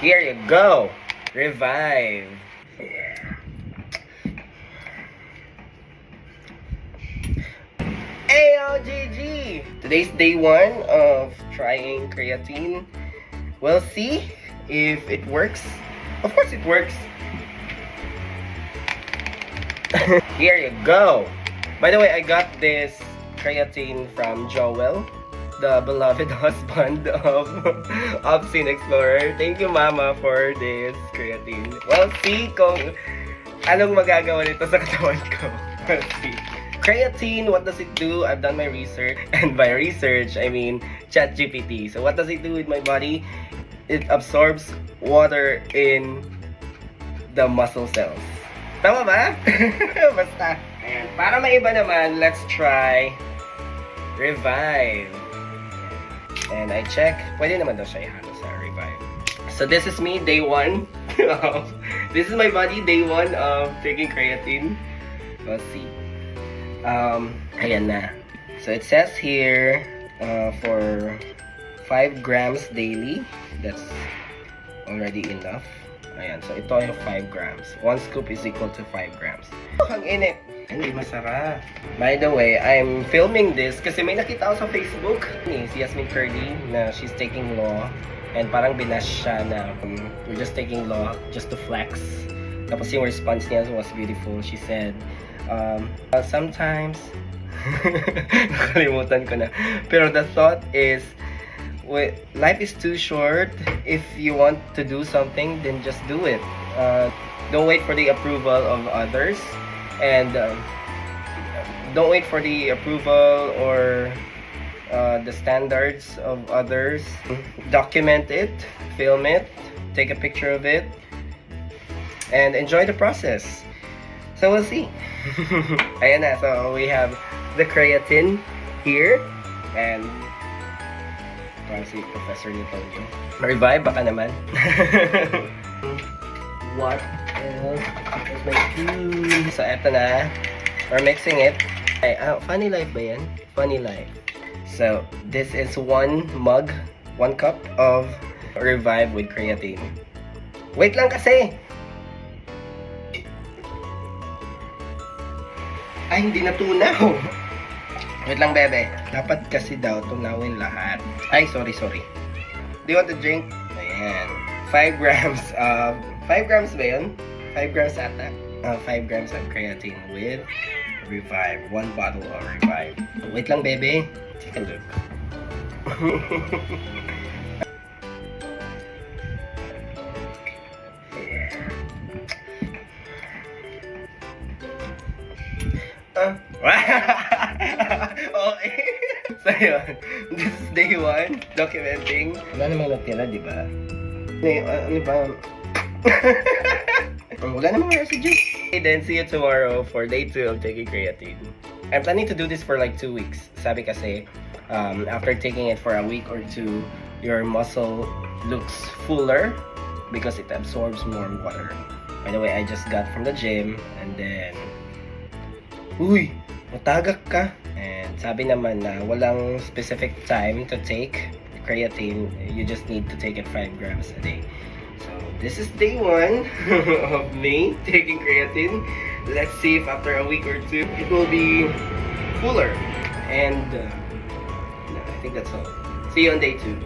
Here you go. Revive. AOGG! Today's day 1 of trying creatine. We'll see if it works. Of course it works. Here you go. By the way, I got this creatine from Joel, the beloved husband of Obscene Explorer. Thank you, Mama, for this creatine. We'll see kung anong magagawa nito sa katawan ko. We'll see. Creatine, what does it do? I've done my research. And by research, I mean ChatGPT. So what does it do with my body? It absorbs water in the muscle cells. Tama ba? Basta. Ayan. Para maiba naman, let's try Revive. And I check. Pwede naman daw siya ihalo sa Revive. So this is me, day 1. This is my body, day 1 of taking creatine. Let's see. Ayan na. So it says here, for 5 grams daily. That's already enough. Ayan, so ito yung 5 grams. 1 scoop is equal to 5 grams. Ang init. Hindi masarap. By the way, I'm filming this kasi may nakita ako sa Facebook ni si Yasmin Curdy na she's taking law and parang binash siya na we're just taking law just to flex. Tapos yung response niya was beautiful. She said, sometimes nakalimutan ko na. Pero the thought is, life is too short. If you want to do something, then just do it. Don't wait for the approval of others, and don't wait for the approval or the standards of others. Document it, film it, take a picture of it, and enjoy the process. So we'll see. Ayan na, so we have the creatine here, and parang si Professor Newtonio. Revive baka naman. What else? Where's my food? So eto na. We're mixing it. Ay, Funny Life ba yan? Funny Life. So this is 1 mug, 1 cup of Revive with creatine. Wait lang kasi! Ay, hindi natunaw! Wait lang, bebe. Dapat kasi daw tunawin lahat. Ay, sorry. Do you want to drink? Ayan. 5 grams of... 5 grams ba yun? 5 grams ata. 5 grams of creatine with Revive. 1 bottle of Revive. Wait lang, bebe. Take a look. Okay. So yun, this is day 1, documenting. Wala namang natira, di ba? Ano ba? Wala namang messages. Okay, then see you tomorrow for day 2 of taking creatine. I'm planning to do this for like 2 weeks. Sabi kasi, after taking it for a week or 2, your muscle looks fuller because it absorbs more water. By the way, I just got from the gym and then uy, matagak ka. And sabi naman na walang specific time to take creatine. You just need to take it 5 grams a day. So this is day 1 of me taking creatine. Let's see if after a week or 2 it will be fuller. And I think that's all. See you on day 2.